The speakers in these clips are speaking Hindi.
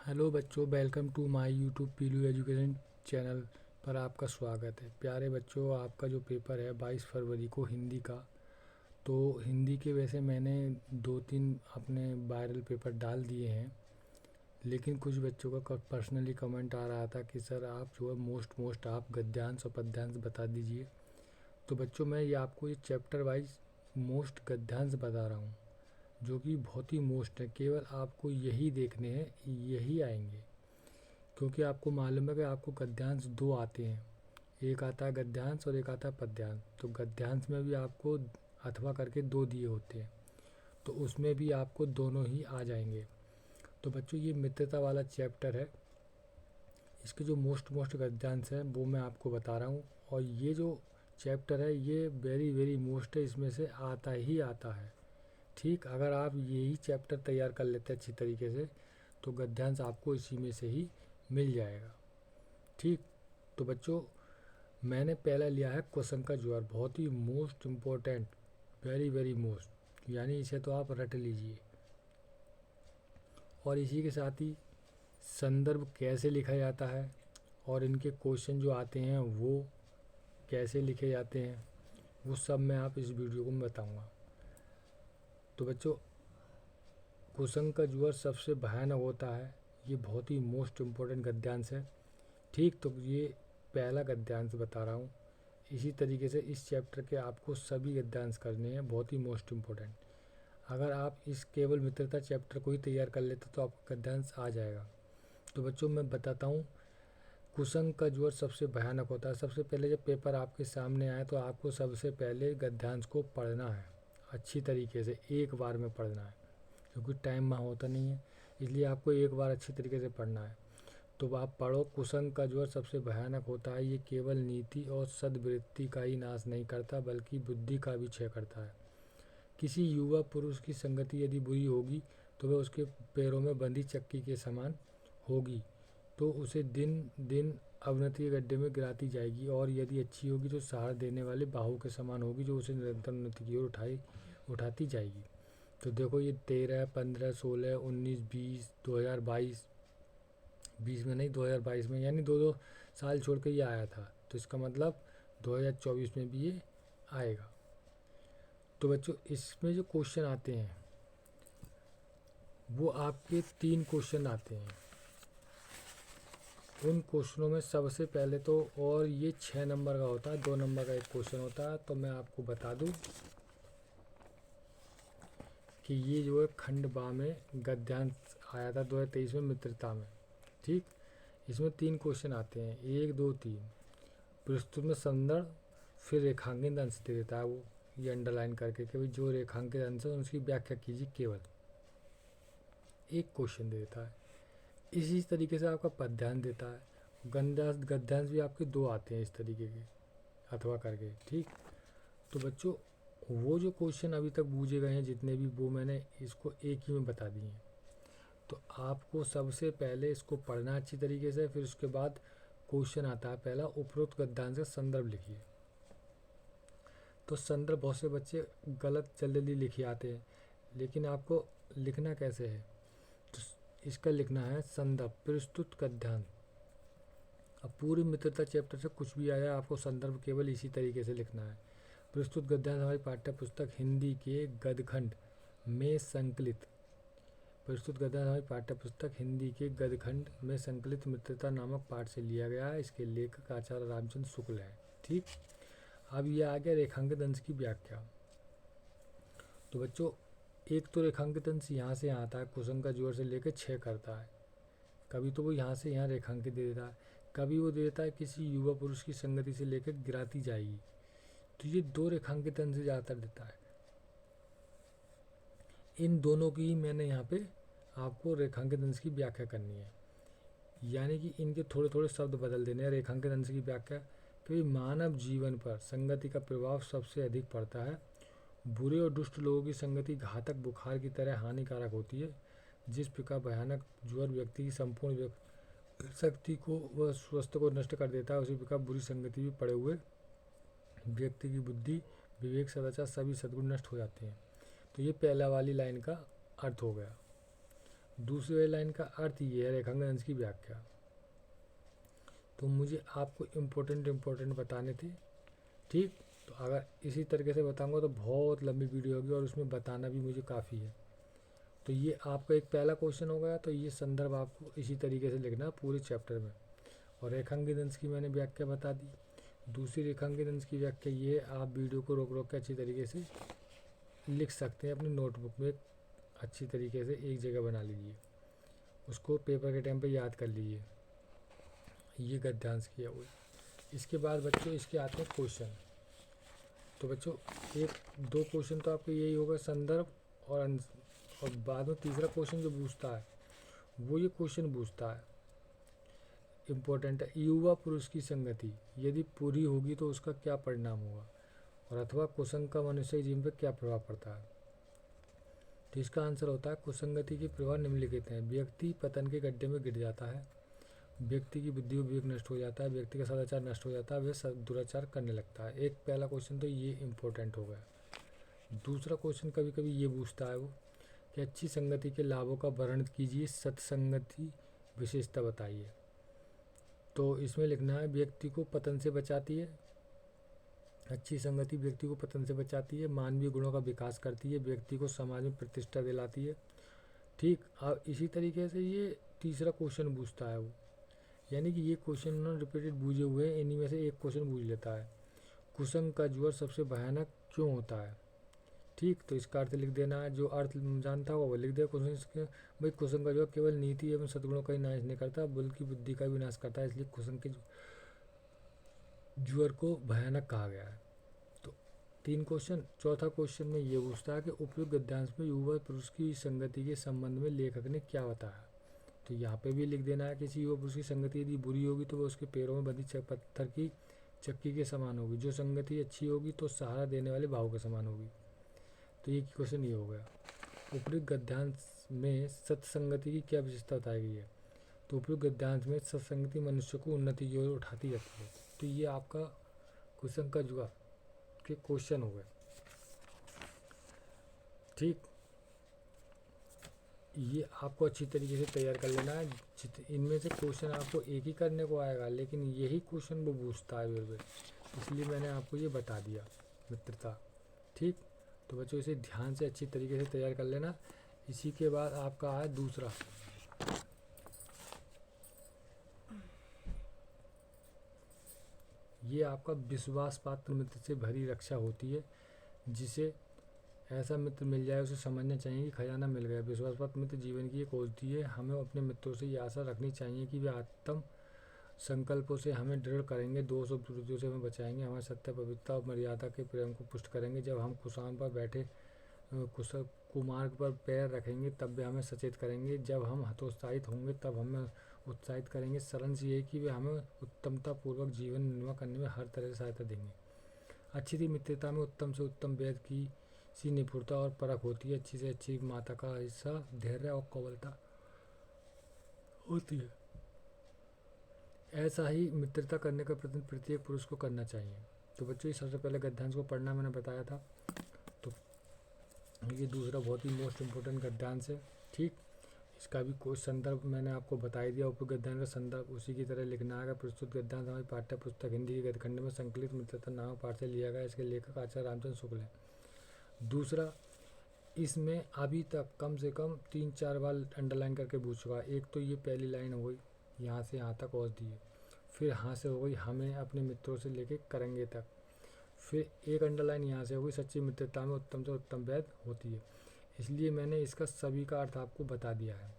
हेलो बच्चों, welcome to my YouTube Pilu education channel पर आपका स्वागत है। प्यारे बच्चों, आपका जो पेपर है 22 फरवरी को हिंदी का, तो हिंदी के वैसे मैंने 2-3 अपने वायरल पेपर डाल दिए हैं, लेकिन कुछ बच्चों का पर्सनली कमेंट आ रहा था कि सर आप जो है मोस्ट आप गद्यांश और पद्यांश बता दीजिए। तो बच्चों, मैं ये आपको ये चैप्टर वाइज मोस्ट गद्यांश बता रहा हूँ, जो कि बहुत ही मोस्ट है। केवल आपको यही देखने हैं, यही आएंगे, क्योंकि आपको मालूम है कि आपको गद्यांश दो आते हैं, एक आता है गद्यांश और एक आता है पद्यांश। तो गद्यांश में भी आपको अथवा करके दो दिए होते हैं, तो उसमें भी आपको दोनों ही आ जाएंगे। तो बच्चों, ये मित्रता वाला चैप्टर है, इसके जो मोस्ट गद्यांश हैं वो मैं आपको बता रहा हूँ। और ये जो चैप्टर है ये वेरी वेरी मोस्ट है, इसमें से आता ही आता है। ठीक, अगर आप यही चैप्टर तैयार कर लेते हैं अच्छी तरीके से, तो गद्यांश आपको इसी में से ही मिल जाएगा। ठीक, तो बच्चों, मैंने पहला लिया है क्वेश्चन का ज्वार, बहुत ही most important, very very most, यानी इसे तो आप रट लीजिए। और इसी के साथ ही संदर्भ कैसे लिखा जाता है और इनके क्वेश्चन जो आते हैं वो कैसे लिखे जाते हैं, वो सब मैं आप इस वीडियो को मैं बताऊँगा। तो बच्चों, क्वेश्चन का ज्वार सबसे भयानक होता है, ये बहुत ही मोस्ट इम्पोर्टेंट गद्यांश है। ठीक, तो ये पहला गद्यांश बता रहा हूँ। इसी तरीके से इस चैप्टर के आपको सभी गद्यांश करने हैं, बहुत ही मोस्ट इम्पोर्टेंट। अगर आप इस केवल मित्रता चैप्टर को ही तैयार कर लेते तो आपका गद्यांश आ जाएगा। तो बच्चों, मैं बताता हूँ, कुसंग का ज्वर सबसे भयानक होता है। सबसे पहले जब पेपर आपके सामने आए तो आपको सबसे पहले गद्यांश को पढ़ना है, अच्छी तरीके से एक बार में पढ़ना है, क्योंकि टाइम वहाँ होता नहीं है, इसलिए आपको एक बार अच्छी तरीके से पढ़ना है। तो आप पढ़ो। कुसंग का ज्वर सबसे भयानक होता है, ये केवल नीति और सद्वृत्ति का ही नाश नहीं करता बल्कि बुद्धि का भी क्षय करता है। किसी युवा पुरुष की संगति यदि बुरी होगी तो वह उसके पैरों में बंधी चक्की के समान होगी, तो उसे दिन दिन अवनति के गड्ढे में गिराती जाएगी, और यदि अच्छी होगी तो सहारा देने वाले बाहु के समान होगी, जो उसे निरंतर उन्नति की ओर उठाती जाएगी। तो देखो, ये 13, 15, 16, 19, 20, 2022, 20 में नहीं 2022 में, यानी 2-2 साल छोड़ के ये आया था, तो इसका मतलब 2024 में भी ये आएगा। तो बच्चों, इसमें जो क्वेश्चन आते हैं वो आपके 3 क्वेश्चन आते हैं। उन क्वेश्चनों में सबसे पहले तो, और ये 6 नंबर का होता है, 2 नंबर का एक क्वेश्चन होता है, तो मैं आपको बता दूं कि ये जो है खंड बा में गद्यांश आया था 2023 में मित्रता में। ठीक, इसमें 3 क्वेश्चन आते हैं, 1, 2, 3। प्रस्तुत में संदर्भ, फिर रेखांकित अंश दे देता है वो, ये अंडरलाइन करके कि भाई जो रेखांकित अंश है उसकी व्याख्या कीजिए, केवल एक क्वेश्चन दे देता है। इसी तरीके से आपका पद्यांश देता है। गद्यांश भी आपके 2 आते हैं इस तरीके के, अथवा करके। ठीक, तो बच्चों, वो जो क्वेश्चन अभी तक पूछे गए हैं जितने भी, वो मैंने इसको एक ही में बता दिए हैं। तो आपको सबसे पहले इसको पढ़ना अच्छी तरीके से, फिर उसके बाद क्वेश्चन आता है पहला, उपरोक्त गद्यांश का संदर्भ लिखिए। तो संदर्भ बहुत से बच्चे गलत जल्दी लिखे आते हैं, लेकिन आपको लिखना कैसे है, तो इसका लिखना है संदर्भ प्रस्तुत गद्यांश। अब पूरी मित्रता चैप्टर से कुछ भी आया, आपको संदर्भ केवल इसी तरीके से लिखना है। प्रस्तुत गद्यांश हमारी पाठ्य पुस्तक हिंदी के गद्यखंड में संकलित, प्रस्तुत गद्यांश हमारी पाठ्य पुस्तक हिंदी के गद्यखंड में संकलित मित्रता नामक पाठ से लिया गया है। इसके लेखक आचार्य रामचंद्र शुक्ल हैं। ठीक, अब ये आ गया रेखांकित अंश की व्याख्या। तो बच्चों, एक तो रेखांकित अंश यहाँ से यहाँ आता है, कुसुम का जोर से लेकर 6 करता है। कभी तो वो यहाँ से यहाँ रेखांकित दे देता है, कभी वो दे देता है किसी युवा पुरुष की संगति से लेकर गिराती जाएगी। तो ये 2 रेखांकित अंश ज़्यादातर देता है। इन दोनों की ही मैंने यहाँ पे आपको रेखांकित अंश की व्याख्या करनी है, यानी कि इनके थोड़े थोड़े शब्द बदल देने हैं। रेखांकित अंश की व्याख्या कि मानव जीवन पर संगति का प्रभाव सबसे अधिक पड़ता है। बुरे और दुष्ट लोगों की संगति घातक बुखार की तरह हानिकारक होती है। जिस प्रकार भयानक ज्वर व्यक्ति की संपूर्ण शक्ति को व स्वस्थ को नष्ट कर देता है, उसी प्रकार बुरी संगति भी पड़े हुए व्यक्ति की बुद्धि, विवेक, सदाचार सभी सद्गुण नष्ट हो जाते हैं। तो ये पहला वाली लाइन का अर्थ हो गया। दूसरी वाली लाइन का अर्थ ये है रेखांकन अंश की व्याख्या। तो मुझे आपको इम्पोर्टेंट बताने थे, ठीक। तो अगर इसी तरीके से बताऊंगा तो बहुत लंबी वीडियो होगी और उसमें बताना भी मुझे काफ़ी है। तो ये आपका एक पहला क्वेश्चन हो गया। तो ये संदर्भ आपको इसी तरीके से लिखना है पूरे चैप्टर में। और रेखांकित अंश की मैंने व्याख्या बता दी। दूसरी रेखांकित अंश की व्याख्या ये आप वीडियो को रोक रोक के अच्छी तरीके से लिख सकते हैं अपनी नोटबुक में, अच्छी तरीके से एक जगह बना लीजिए, उसको पेपर के टाइम पे याद कर लीजिए। ये गद्यांश किया हुआ। इसके बाद बच्चों इसके आते हैं क्वेश्चन। तो बच्चों एक दो क्वेश्चन तो आपके यही होगा संदर्भ और बाद में तीसरा क्वेश्चन जो पूछता है वो ये क्वेश्चन पूछता है, इम्पोर्टेंट है। युवा पुरुष की संगति यदि पूरी होगी तो उसका क्या परिणाम होगा, और अथवा कुसंग का मनुष्य के जीवन पर क्या प्रभाव पड़ता है। तो इसका आंसर होता है कुसंगति के प्रभाव निम्नलिखित हैं। व्यक्ति पतन के गड्ढे में गिर जाता है, व्यक्ति की बुद्धि विवेक नष्ट हो जाता है, व्यक्ति का सदाचार नष्ट हो जाता है, वह दुराचार करने लगता है। एक पहला क्वेश्चन तो ये इम्पोर्टेंट हो गया। दूसरा क्वेश्चन कभी कभी ये पूछता है वो कि अच्छी संगति के लाभों का वर्णन कीजिए, सत्संगति विशेषता बताइए। तो इसमें लिखना है व्यक्ति को पतन से बचाती है, अच्छी संगति व्यक्ति को पतन से बचाती है, मानवीय गुणों का विकास करती है, व्यक्ति को समाज में प्रतिष्ठा दिलाती है, ठीक। अब इसी तरीके से ये तीसरा क्वेश्चन पूछता है वो, यानी कि ये क्वेश्चन उन्होंने रिपीटेड पूछे हुए हैं, इन्हीं में से एक क्वेश्चन पूछ लेता है कुसंग का ज्वर सबसे भयानक क्यों होता है, ठीक। तो इसका अर्थ लिख देना है, जो अर्थ जानता होगा वो लिख दे। क्वेश्चन भाई कुसंग का ज्वर केवल नीति एवं सद्गुणों का ही नाश नहीं करता बल्कि बुद्धि का भी नाश करता है, इसलिए कुसंग के ज्वर को भयानक कहा गया है। तो 3 क्वेश्चन। चौथा क्वेश्चन में ये पूछता है कि उपयुक्त गद्यांश में युवा पुरुष की संगति के संबंध में लेखक ने क्या बताया। तो यहाँ पे भी लिख देना है किसी युवा पुरुष की संगति यदि बुरी होगी तो वो उसके पैरों में बंधी पत्थर की चक्की के समान होगी, जो संगति अच्छी होगी तो सहारा देने वाले भाव के समान होगी। तो ये क्वेश्चन ये हो गया। उपयुक्त गद्यांश में सत्संगति की क्या विशेषता बताई गई है। तो उपयुक्त गद्यांश में सत्संगति मनुष्य को उन्नति की ओर उठाती रहती है। तो ये आपका कुसंग का जुआ के क्वेश्चन हो गए, ठीक। ये आपको अच्छी तरीके से तैयार कर लेना है। इनमें से क्वेश्चन आपको एक ही करने को आएगा, लेकिन यही क्वेश्चन वो पूछता है फिर, इसलिए मैंने आपको ये बता दिया मित्रता, ठीक। तो बच्चों इसे ध्यान से अच्छी तरीके से तैयार कर लेना। इसी के बाद आपका है दूसरा, ये आपका विश्वास पात्र मित्र से भरी रक्षा होती है। जिसे ऐसा मित्र मिल जाए उसे समझना चाहिए कि खजाना मिल गया। विश्वास पात्र मित्र जीवन की एक औषधि है। हमें अपने मित्रों से ये आशा रखनी चाहिए कि वे आत्म संकल्पों से हमें दृढ़ करेंगे, दोष और त्रुटियों से हमें बचाएंगे, हमारे सत्य पवित्रता और मर्यादा के प्रेम को पुष्ट करेंगे। जब हम कुशान पर बैठे कुमार्ग पर पैर रखेंगे तब वे हमें सचेत करेंगे, जब हम हतोत्साहित होंगे तब हमें उत्साहित करेंगे। सारांश ये है कि वे हमें उत्तमता पूर्वक जीवन निर्वाह करने में हर तरह से सहायता देंगे। अच्छी सी मित्रता में उत्तम से उत्तम वेद की सी निपुणता और परख होती है। अच्छी से अच्छी माता का हिस्सा धैर्य और कोमलता होती है। ऐसा ही मित्रता करने का प्रयत्न प्रत्येक पुरुष को करना चाहिए। तो बच्चों सबसे पहले गद्यांश को पढ़ना मैंने बताया था। तो ये दूसरा बहुत ही मोस्ट इम्पोर्टेंट गद्यांश है, ठीक। इसका भी कोई संदर्भ मैंने आपको बता ही दिया। उपयुक्त गद्यांश का संदर्भ उसी की तरह लिखना है। प्रस्तुत गद्यांश हमारी पाठ्य पुस्तक हिंदी के गद्यखंड में संकलित मित्रता नामक पाठ से लिया गया। इसके लेखक आचार्य रामचंद्र शुक्ल हैं। दूसरा, इसमें अभी तक कम से कम 3-4 बार अंडरलाइन करके पूछ चुका है। एक तो ये पहली लाइन हो गई, यहाँ से यहाँ तक औषधि है। फिर यहाँ से हो गई हमें अपने मित्रों से लेके करेंगे तक। फिर एक अंडरलाइन यहाँ से हो गई सच्ची मित्रता में उत्तम से उत्तम वैध होती है। इसलिए मैंने इसका सभी का अर्थ आपको बता दिया है।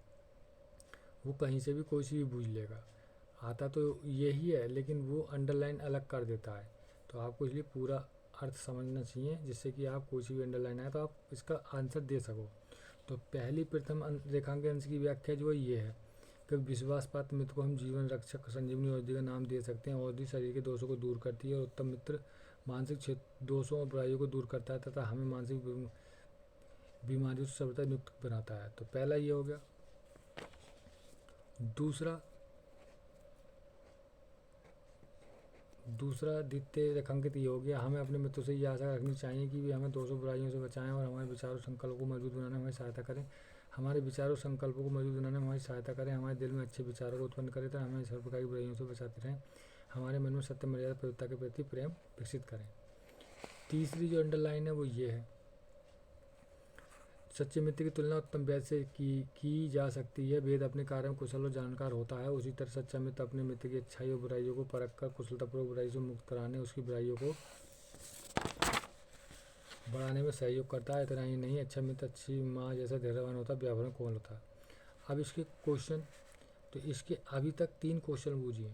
वो कहीं से भी कोई सी भी पूछ लेगा, आता तो यही है लेकिन वो अंडरलाइन अलग कर देता है। तो आपको इसलिए पूरा अर्थ समझना चाहिए, जिससे कि आप कोई सी भी अंडरलाइन आए तो आप इसका आंसर दे सको। तो पहली प्रथम रेखांकन अंश की व्याख्या जो ये है कि विश्वास पात्र मित्र को हम जीवन रक्षक संजीवनी औषधि का नाम दे सकते हैं। औषधि शरीर के दोषों को दूर करती है और उत्तम मित्र मानसिक दोषों और बुराइयों को दूर करता है तथा हमें मानसिक बीमारियों से सर्वथा मुक्त बनाता है। तो पहला ये हो गया। दूसरा द्वितीय रेखांकित ये हो गया, हमें अपने मित्रों से ये आशा रखनी चाहिए कि वे हमें दोषों बुराइयों से बचाएं और हमारे विचारों संकल्पों को मजबूत बनाने में हमें सहायता करें। हमारे विचारों संकल्पों को मजबूत बनाने में हमारी सहायता करें, हमारे दिल में अच्छे विचारों को उत्पन्न करें तथा हमें हर प्रकार की बुराइयों से बचाते रहें, हमारे मन में सत्य मर्यादा पवित्रता के प्रति प्रेम विकसित करें। तीसरी जो अंडरलाइन है वो ये है, सच्चे मित्र की तुलना उत्तम वेद से की जा सकती है। वेद अपने कार्य में कुशल और जानकार होता है, उसी तरह सच्चा मित्र अपने मित्र की अच्छाई और बुराइयों को परख कर कुशलतापूर्वक बुराई से मुक्त कराने, उसकी बुराइयों को बढ़ाने में सहयोग करता है। इतना ही नहीं, अच्छा मित्र अच्छी माँ जैसा धैर्यवान होता है, व्यावहारिक कोमल होता है। अब इसके क्वेश्चन, तो इसके अभी तक 3 क्वेश्चन बूझिए।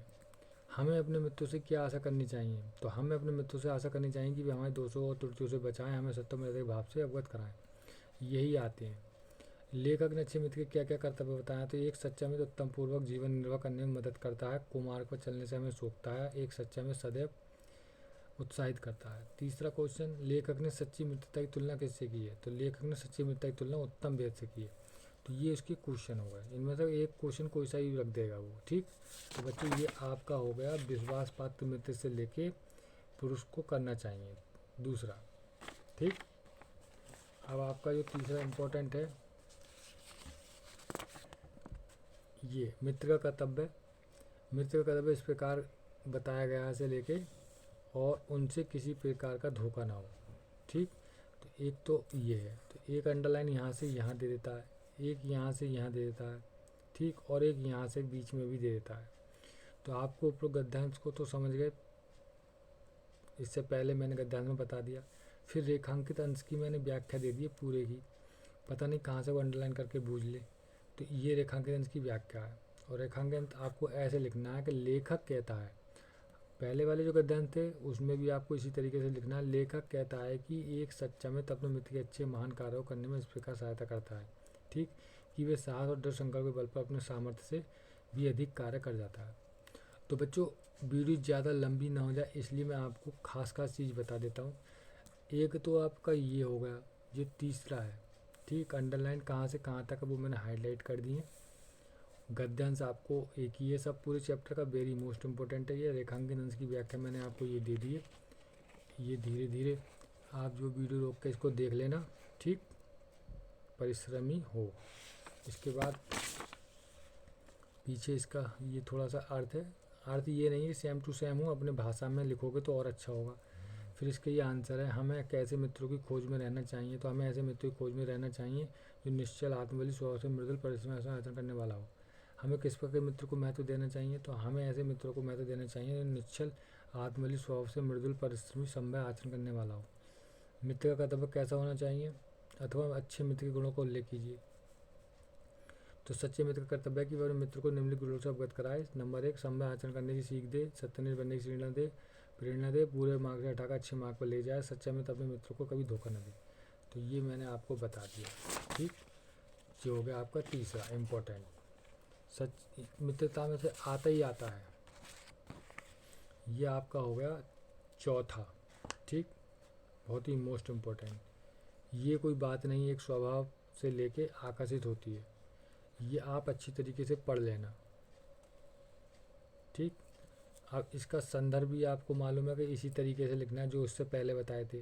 हमें अपने मित्रों से क्या आशा करनी चाहिए? तो हमें अपने मित्रों से आशा करनी चाहिए कि वे हमारे दोषों और त्रुटियों से बचाएं, हमें सत्य मर्यादा के भाव से अवगत कराएं। यही आते हैं। लेखक ने अच्छे मित्र के क्या क्या कर्तव्य बताया? तो एक सच्चा मित्र उत्तम पूर्वक जीवन निर्वाह करने में मदद करता है, कुमार्ग पर चलने से हमें रोकता है, एक सच्चा मित्र सदैव उत्साहित करता है। तीसरा क्वेश्चन, लेखक ने सच्ची मित्रता की तुलना किससे की है? तो लेखक ने सच्ची मित्रता की तुलना उत्तम वेद से की है। तो ये उसके क्वेश्चन हो गए, इनमें से एक क्वेश्चन कोई सा ही रख देगा वो, ठीक। तो बच्चों ये आपका हो गया विश्वास पात्र मित्र से लेके पुरुष को करना चाहिए, दूसरा, ठीक। अब आपका जो तीसरा इम्पोर्टेंट है, ये मित्र का कर्तव्य। मित्र का कर्तव्य इस प्रकार बताया गया से लेके, और उनसे किसी प्रकार का धोखा ना हो, ठीक। तो एक तो ये है, तो एक अंडरलाइन यहाँ से यहाँ दे देता है, एक यहाँ से यहाँ दे देता है, ठीक, और एक यहाँ से बीच में भी दे देता है। तो आपको उपरोक्त गद्यांश को तो समझ गए, इससे पहले मैंने गद्यांश में बता दिया। फिर रेखांकित अंश की मैंने व्याख्या दे दी है पूरे की, पता नहीं कहाँ से वो अंडरलाइन करके बूझ ले। तो ये रेखांकित अंश की व्याख्या है, और रेखांकित आपको ऐसे लिखना है कि लेखक कहता है, पहले वाले जो गद्यांश थे उसमें भी आपको इसी तरीके से लिखना है। लेखक कहता है कि एक सच्चा मित्र अपने मित्र के अच्छे महान कार्यों करने में इस प्रकार सहायता करता है, ठीक, कि वे साहस और दृढ़ संकल्प के बल पर अपने सामर्थ्य से भी अधिक कार्य कर जाता है। तो बच्चों वीडियो ज़्यादा लंबी ना हो जाए इसलिए मैं आपको खास चीज़ बता देता हूँ। एक तो आपका ये हो गया, ये तीसरा है, ठीक, अंडरलाइन कहाँ से कहाँ तक वो मैंने हाईलाइट कर दी है। गद्यांश आपको एक ही है, सब पूरे चैप्टर का वेरी मोस्ट इम्पोर्टेंट है। ये रेखांकित अंश की व्याख्या मैंने आपको ये दे दी है। ये धीरे धीरे आप जो वीडियो रोक के इसको देख लेना, ठीक, परिश्रमी हो। इसके बाद पीछे इसका ये थोड़ा सा अर्थ है, अर्थ ये नहीं है सेम टू सेम हो, अपने भाषा में लिखोगे तो और अच्छा होगा। फिर इसका ये आंसर है, हमें कैसे मित्रों की खोज में रहना चाहिए? तो हमें ऐसे मित्रों की खोज में रहना चाहिए जो निश्चल आत्मबली स्वभाव से मृदुल परिश्रम से आचरण करने वाला हो। हमें किस प्रकार के मित्र को महत्व देना चाहिए? तो हमें ऐसे मित्रों को महत्व देना चाहिए जो निश्चल आत्मबली स्वभाव से मृदुल परिश्रमी समय आचरण करने वाला हो। मित्र का कर्तव्य कैसा होना चाहिए, अथवा अच्छे मित्र के गुणों का उल्लेख कीजिए। तो सच्चे मित्र का कर्तव्य है कि वह अपने मित्र को निम्नलिखित गुणों से अवगत कराए। नंबर 1, समय आचरण करने की सीख दे, सत्यनिष्ठ बनने की प्रेरणा दे, पूरे मार्ग से हटाकर अच्छे मार्ग पर ले जाए। सच्चा मित्र अपने मित्रों को कभी धोखा न दे। तो ये मैंने आपको बता दिया, ठीक। ये हो गया आपका तीसरा इम्पोर्टेंट, सच मित्रता में से आता ही आता है। ये आपका हो गया चौथा, ठीक, बहुत ही मोस्ट इम्पोर्टेंट। ये कोई बात नहीं, एक स्वभाव से लेके आकर्षित होती है। ये आप अच्छी तरीके से पढ़ लेना, ठीक। अब इसका संदर्भ भी आपको मालूम है कि इसी तरीके से लिखना है जो उससे पहले बताए थे।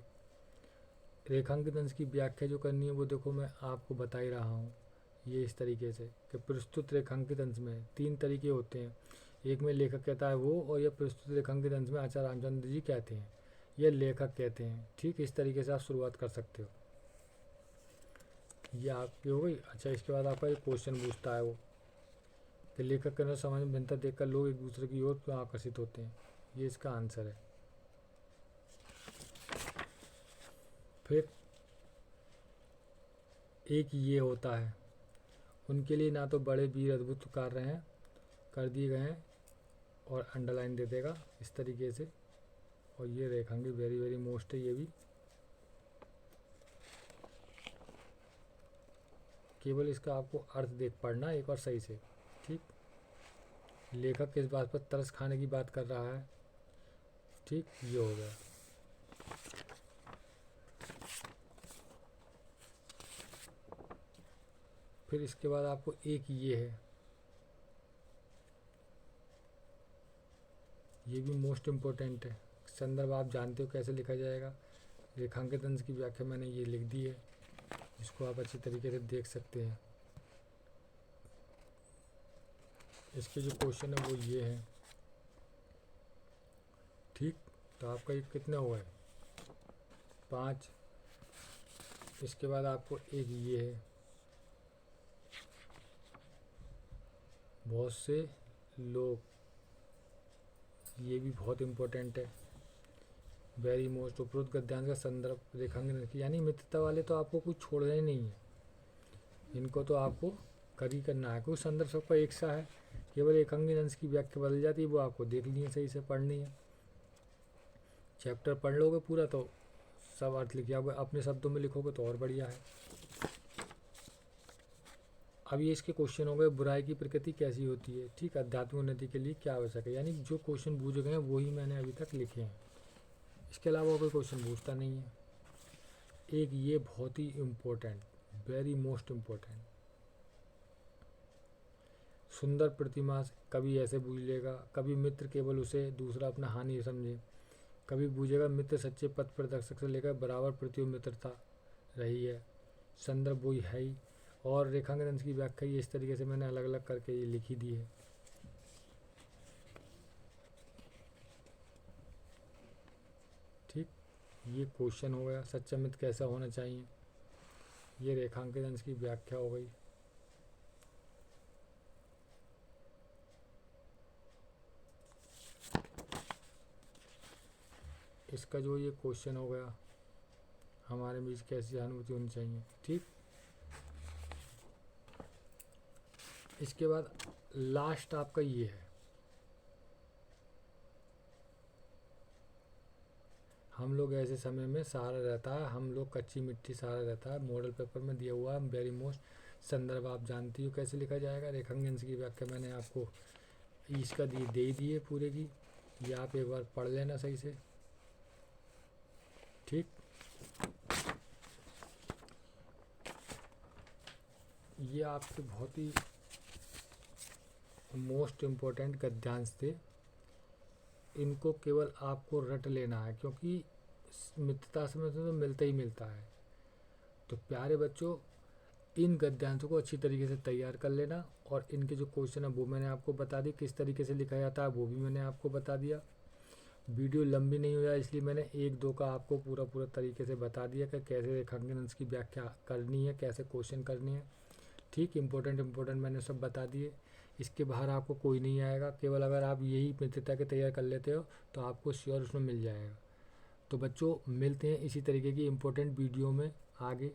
रेखांकित अंश की व्याख्या जो करनी है वो देखो मैं आपको बता ही रहा हूँ, ये इस तरीके से कि प्रस्तुत रेखांकित अंश में 3 तरीके होते हैं। एक में लेखक कहता है वो, और यह प्रस्तुत रेखांकित अंश में आचार्य रामचंद्र जी कहते हैं, यह लेखक कहते हैं, ठीक। इस तरीके से आप शुरुआत कर सकते हो। ये आपकी हो गई। अच्छा, इसके बाद आपका एक क्वेश्चन पूछता है वो कि लेखक के अंदर समाज में भिन्नता देखकर लोग एक दूसरे की ओर क्यों आकर्षित होते हैं? ये इसका आंसर है। फिर एक ये होता है, उनके लिए ना तो बड़े वीर अद्भुत कार्य हैं कर दिए गए हैं, और अंडरलाइन दे देगा इस तरीके से। और ये रेखांकित वेरी वेरी मोस्ट है ये भी, केवल इसका आपको अर्थ देख पढ़ना एक बार सही से, ठीक। लेखक किस बात पर तरस खाने की बात कर रहा है, ठीक, ये हो गया। फिर इसके बाद आपको एक ये है, ये भी मोस्ट इम्पोर्टेंट है। संदर्भ आप जानते हो कैसे लिखा जाएगा। रेखांकित अंश की व्याख्या मैंने ये लिख दी है, इसको आप अच्छी तरीके से देख सकते हैं। इसके जो क्वेश्चन है वो ये है, ठीक। तो आपका ये कितना हुआ है, 5। इसके बाद आपको एक ये है, बहुत से लोग, ये भी बहुत इम्पोर्टेंट है। वेरी मोस्ट उपरोक्त गद्यांश का संदर्भ रेखांकन रखिए, यानी मित्रता वाले तो आपको कुछ छोड़ना ही नहीं है, इनको तो आपको कर ही करना है, क्योंकि संदर्भ सबका एक सा है, केवल एकांकी अंश की व्याख्या बदल जाती है, वो आपको देखनी है, सही से पढ़नी है। चैप्टर पढ़ लोगे पूरा तो सब अर्थ लिख जाओगे, अपने शब्दों में लिखोगे तो और बढ़िया है। अब ये इसके क्वेश्चन हो गए, बुराई की प्रकृति कैसी होती है, ठीक। आध्यात्मिक उन्नति के लिए क्या आवश्यक है, यानी जो क्वेश्चन पूछे गए हैं वही मैंने अभी तक लिखे हैं, इसके अलावा कोई क्वेश्चन पूछता नहीं है। एक ये बहुत ही इम्पोर्टेंट, वेरी मोस्ट इम्पोर्टेंट, सुंदर प्रतिमा से कभी ऐसे बूझ लेगा, कभी मित्र केवल उसे दूसरा अपना हानि समझे, कभी बूझेगा मित्र सच्चे पथ प्रदर्शक से लेकर बराबर प्रति मित्रता रही है, संदर्भ वही है ही, और रेखांकन अंश की व्याख्या ये इस तरीके से मैंने अलग अलग करके ये लिखी दी है। ठीक, ये क्वेश्चन हो गया, सच्चा मित्र कैसा होना चाहिए, ये रेखांकन अंश की व्याख्या हो गई। इसका जो ये क्वेश्चन हो गया, हमारे बीच कैसी अनुभूति होनी चाहिए, ठीक। इसके बाद लास्ट आपका ये है, हम लोग ऐसे समय में सहारा रहता है, हम लोग कच्ची मिट्टी सहारा रहता है, मॉडल पेपर में दिया हुआ है, वेरी मोस्ट। संदर्भ आप जानती हो कैसे लिखा जाएगा, रेखांकन अंश की व्याख्या मैंने आपको इसका दे ही दी है पूरे की, ये आप एक बार पढ़ लेना सही से, ठीक। ये आपके बहुत ही मोस्ट इम्पोर्टेंट गद्यांश थे, इनको केवल आपको रट लेना है, क्योंकि मित्रता से तो मिलता ही मिलता है। तो प्यारे बच्चों, इन गद्यांशों को अच्छी तरीके से तैयार कर लेना, और इनके जो क्वेश्चन है वो मैंने आपको बता दी, किस तरीके से लिखा जाता है वो भी मैंने आपको बता दिया। वीडियो लंबी नहीं हो जाए इसलिए मैंने 1-2 का आपको पूरा तरीके से बता दिया कि कैसे रेखांकन अंश की व्याख्या करनी है, कैसे क्वेश्चन करने हैं, ठीक। इम्पोर्टेंट मैंने सब बता दिए, इसके बाहर आपको कोई नहीं आएगा, केवल अगर आप यही मित्रता के तैयार कर लेते हो तो आपको श्योर उसमें मिल जाएगा। तो बच्चों, मिलते हैं इसी तरीके की इम्पोर्टेंट वीडियो में आगे।